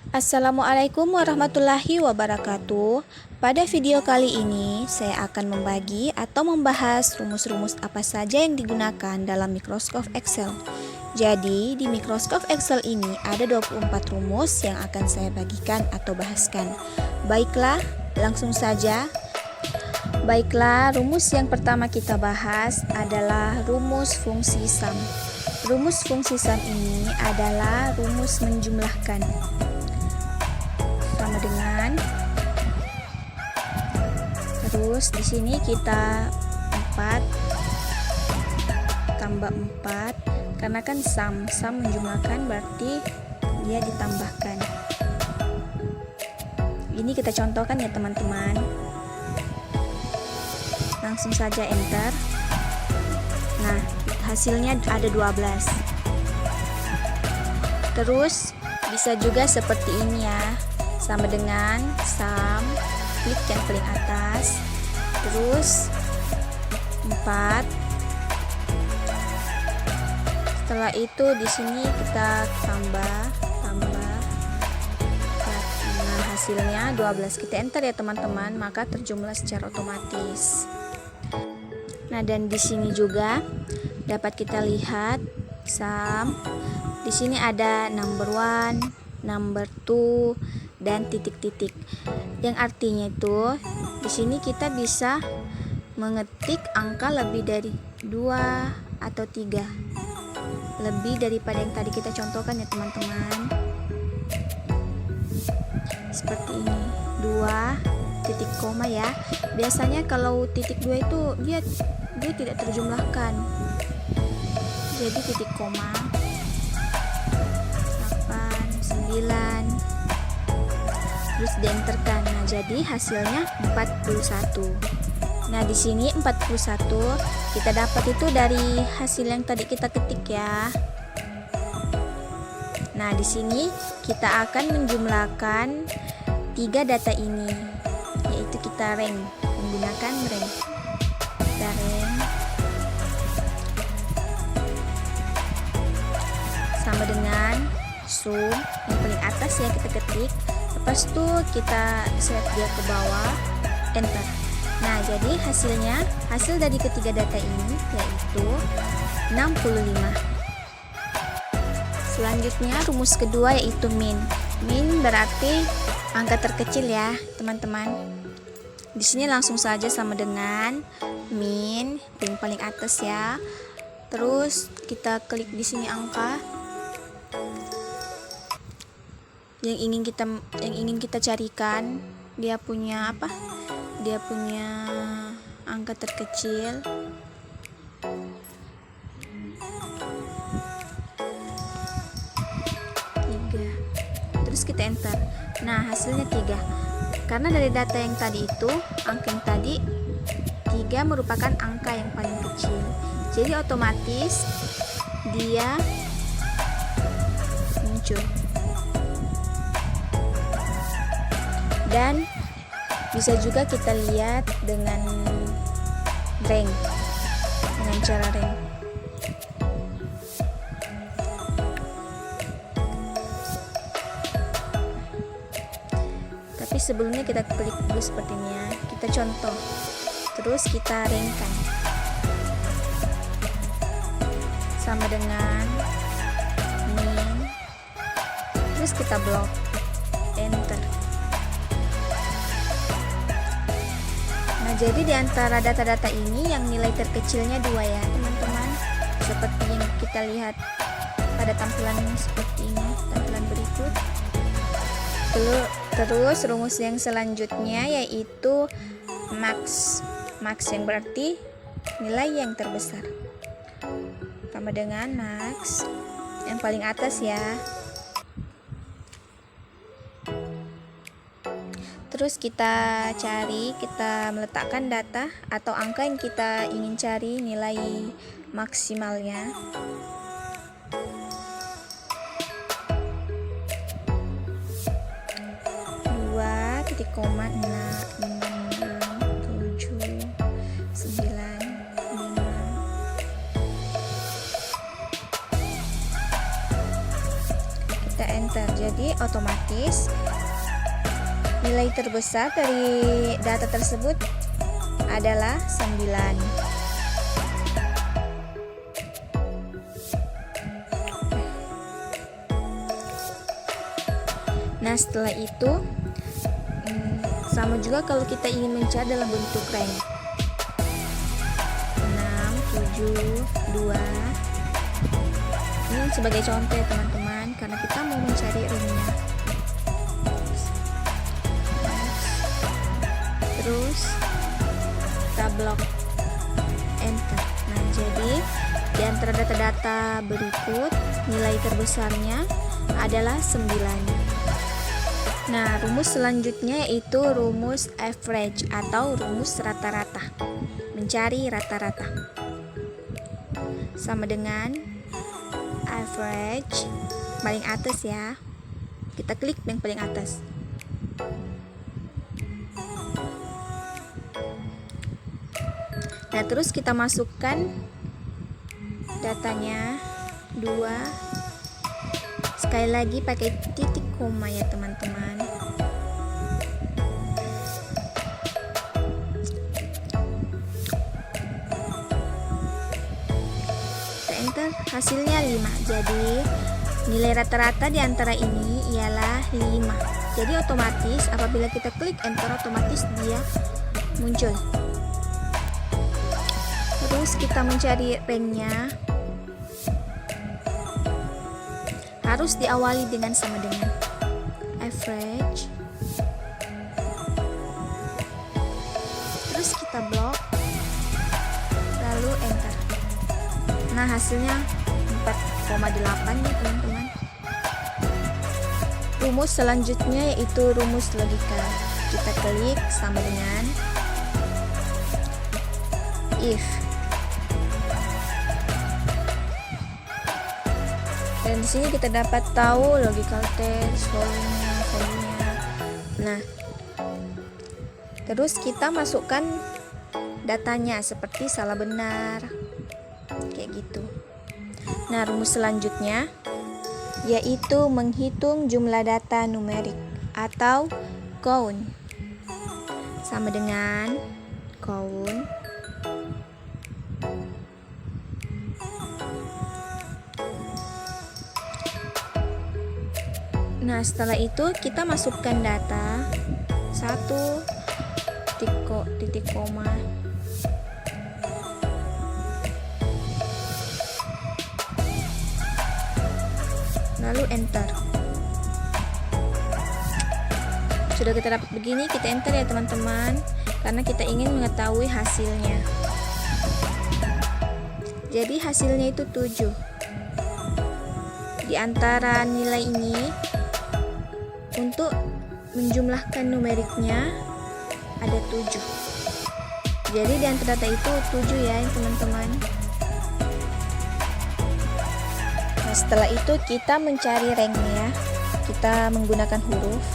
Assalamualaikum warahmatullahi wabarakatuh. Pada video kali ini, saya akan membagi atau membahas rumus-rumus apa saja yang digunakan dalam mikroskop Excel. Jadi, di mikroskop Excel ini ada 24 rumus yang akan saya bagikan atau bahaskan. Baiklah, langsung saja. Baiklah, rumus yang pertama kita bahas adalah rumus fungsi sum. Rumus fungsi sum ini adalah rumus menjumlahkan. Sama dengan, terus di sini kita 4 tambah 4 karena kan sum menjumlahkan berarti dia ditambahkan. Ini kita contohkan ya teman-teman. Langsung saja enter. Nah, hasilnya ada 12. Terus bisa juga seperti ini ya, sama dengan sum, klik yang paling atas, terus 4. Setelah itu di sini kita tambah. Nah, hasilnya 12. Kita enter ya teman-teman, maka terjumlah secara otomatis. Nah, dan di sini juga dapat kita lihat sum. Di sini ada number 1, number 2 dan titik-titik. Yang artinya itu di sini kita bisa mengetik angka lebih dari 2 atau 3. Lebih daripada yang tadi kita contohkan ya teman-teman. Seperti ini. 2 titik koma ya. Biasanya kalau titik 2 itu dia tidak terjumlahkan. Jadi titik koma 8, 9, terus dienterkan. Nah, jadi hasilnya 41. Nah, di sini 41 kita dapat itu dari hasil yang tadi kita ketik ya. Nah, di sini kita akan menjumlahkan 3 data ini, yaitu kita rank menggunakan rank. Kita rank sama dengan sum yang paling atas ya, kita ketik. Lepas itu kita select dia ke bawah, enter. Nah, jadi hasil dari ketiga data ini yaitu 65. Selanjutnya rumus kedua yaitu min. Min berarti angka terkecil ya teman-teman. Di sini langsung saja sama dengan min yang paling atas ya. Terus kita klik di sini angka yang ingin kita carikan. Dia punya apa? Dia punya angka terkecil. Terus kita enter. Nah, hasilnya 3. Karena dari data yang tadi itu, angka yang tadi 3 merupakan angka yang paling kecil. Jadi otomatis dia muncul. Dan bisa juga kita lihat dengan rank, dengan cara rank. Tapi sebelumnya kita klik dulu seperti ini ya. Kita contoh, terus kita rankkan sama dengan min, terus kita blok, enter. Nah, jadi di antara data-data ini yang nilai terkecilnya 2 ya teman-teman, seperti yang kita lihat pada tampilan seperti ini, tampilan berikut. Terus rumus yang selanjutnya yaitu max yang berarti nilai yang terbesar, sama dengan max yang paling atas ya. Terus kita meletakkan data atau angka yang kita ingin cari nilai maksimalnya. Titik koma 6, 7, 9, 5. Kita enter. Jadi otomatis nilai terbesar dari data tersebut adalah 9. Nah, setelah itu sama juga kalau kita ingin mencari dalam bentuk rank. 6, 7, 2. Ini sebagai contoh ya teman-teman, karena kita mau mencari ranknya. Terus kita blok enter. Nah, jadi di antara data-data berikut nilai terbesarnya adalah 9. Nah, rumus selanjutnya yaitu rumus average atau rumus rata-rata. Mencari rata-rata. Sama dengan average paling atas ya. Kita klik yang paling atas. Nah, terus kita masukkan datanya 2. Sekali lagi pakai titik koma ya teman-teman. Kita enter, hasilnya 5. Jadi nilai rata-rata di antara ini ialah 5. Jadi otomatis apabila kita klik enter, otomatis dia muncul. Terus kita mencari ranknya, harus diawali dengan sama dengan average. Terus kita blok, lalu enter. Nah, hasilnya 4,8 ya teman-teman. Rumus selanjutnya yaitu rumus logika. Kita klik sama dengan if. Dan di sini kita dapat tahu logical test, volume-nya. Nah, terus kita masukkan datanya seperti salah benar, kayak gitu. Nah, rumus selanjutnya yaitu menghitung jumlah data numerik atau count. Sama dengan count. Nah, setelah itu kita masukkan data 1 titik koma. Lalu enter. Sudah kita dapat begini, kita enter ya teman-teman, karena kita ingin mengetahui hasilnya. Jadi hasilnya itu 7. Di antara nilai ini, untuk menjumlahkan numeriknya ada 7. Jadi di antara data itu 7 ya teman-teman. Nah, setelah itu kita mencari ranknya. Kita menggunakan huruf.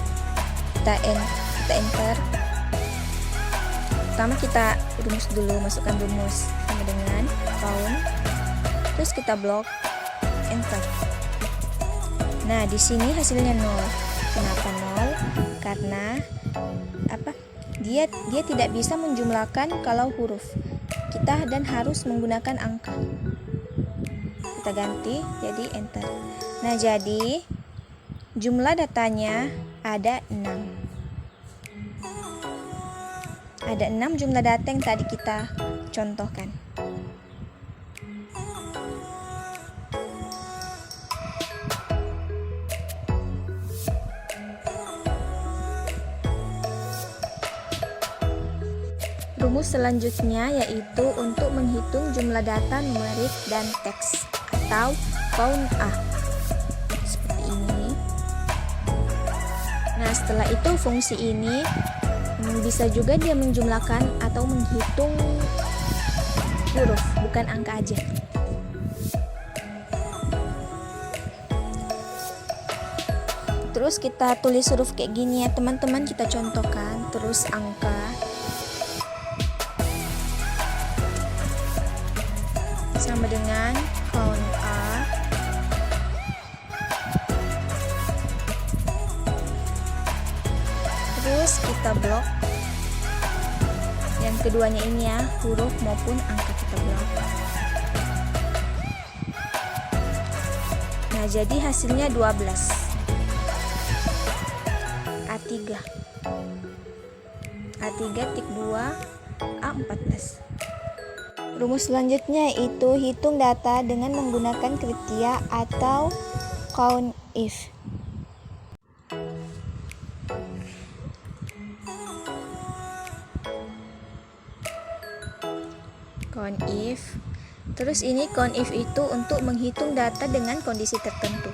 Kita enter. Pertama kita rumus dulu, masukkan rumus sama dengan count. Terus kita blok enter. Nah, di sini hasilnya 0. Kenapa 0? Karena Dia tidak bisa menjumlahkan kalau huruf. Kita dan harus menggunakan angka. Kita ganti jadi enter. Nah, jadi jumlah datanya ada 6. Ada 6 jumlah data yang tadi kita contohkan. Rumus selanjutnya yaitu untuk menghitung jumlah data numerik dan teks atau count A. Seperti ini. Nah, setelah itu fungsi ini bisa juga dia menjumlahkan atau menghitung huruf, bukan angka aja. Terus kita tulis huruf kayak gini ya teman-teman, kita contohkan. Terus angka. Sama dengan count A. Terus kita blok yang keduanya ini ya, huruf maupun angka kita blok. Nah, jadi hasilnya 12. A3 tik 2, A14. Rumus selanjutnya yaitu hitung data dengan menggunakan kriteria atau count if. Count if. Terus ini count if itu untuk menghitung data dengan kondisi tertentu.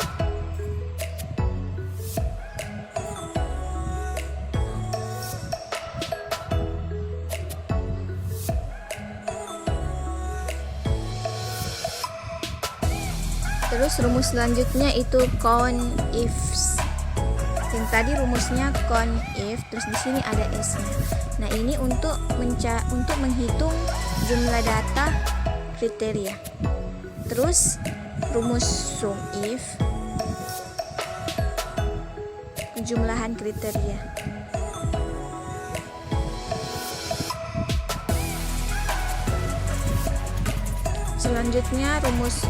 Terus rumus selanjutnya itu count ifs. Yang tadi rumusnya count if, terus di sini ada s-nya. Nah, ini untuk menghitung jumlah data kriteria. Terus rumus sum if, jumlahan kriteria. Selanjutnya rumus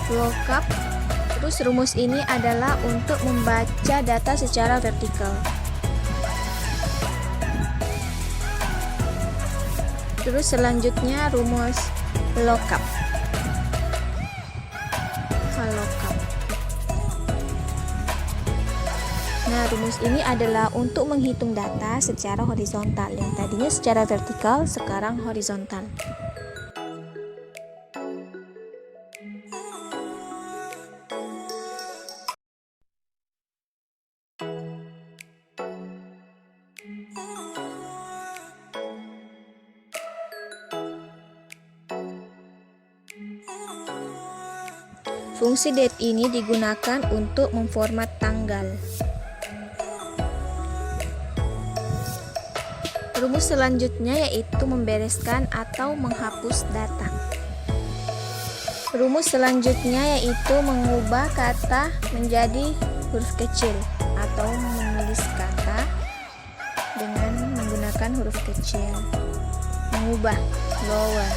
lookup. Terus rumus ini adalah untuk membaca data secara vertikal. Terus selanjutnya rumus lookup. Nah, rumus ini adalah untuk menghitung data secara horizontal. Yang tadinya secara vertikal, sekarang horizontal. Fungsi date ini digunakan untuk memformat tanggal. Rumus selanjutnya yaitu membereskan atau menghapus data. Rumus selanjutnya yaitu mengubah kata menjadi huruf kecil atau menulis kata dengan menggunakan huruf kecil. Mengubah, lower.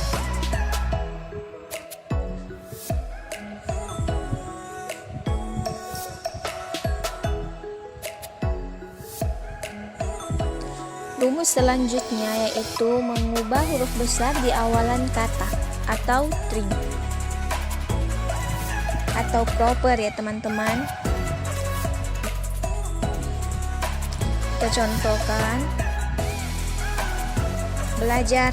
Rumus selanjutnya yaitu mengubah huruf besar di awalan kata atau string atau proper ya teman-teman. Kita contohkan belajar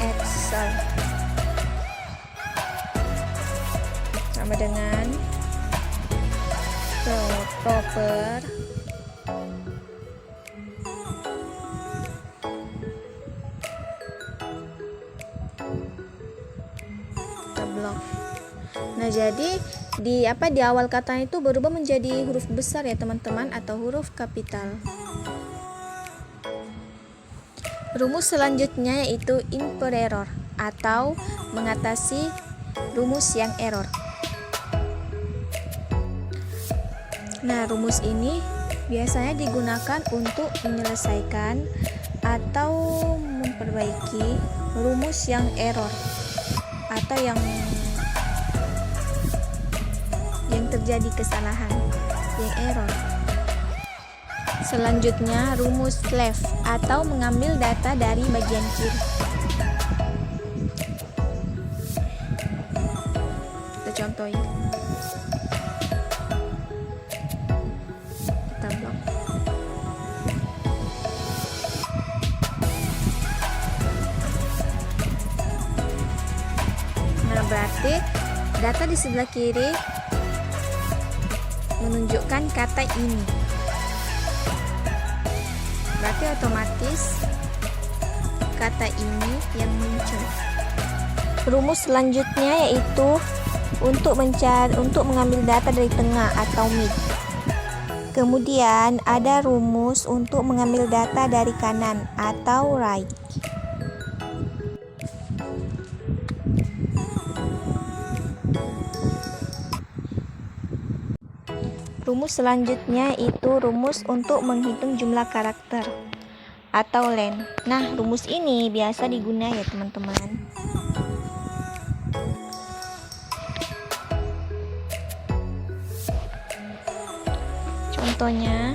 Excel sama dengan proper blok. Nah, jadi di awal kata itu berubah menjadi huruf besar ya teman-teman atau huruf kapital. Rumus selanjutnya yaitu infer error atau mengatasi rumus yang error. Nah, rumus ini biasanya digunakan untuk menyelesaikan atau memperbaiki rumus yang error atau yang terjadi kesalahan, yang error. Selanjutnya rumus left atau mengambil data dari bagian kiri. Kita contohin. Kita blok. Nah, berarti data di sebelah kiri menunjukkan kata ini. Berarti otomatis kata ini yang muncul. Rumus selanjutnya yaitu untuk mengambil data dari tengah atau mid. Kemudian ada rumus untuk mengambil data dari kanan atau right. Rumus selanjutnya itu rumus untuk menghitung jumlah karakter atau len. Nah, rumus ini biasa digunakan ya teman-teman. Contohnya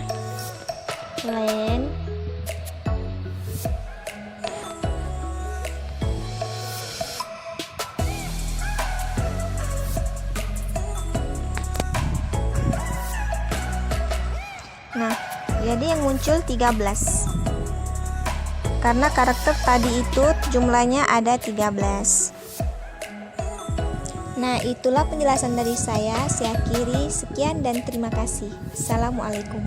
len Nah, jadi yang muncul 13. Karena karakter tadi itu jumlahnya ada 13. Nah, itulah penjelasan dari saya. Saya akhiri. Sekian dan terima kasih. Assalamualaikum.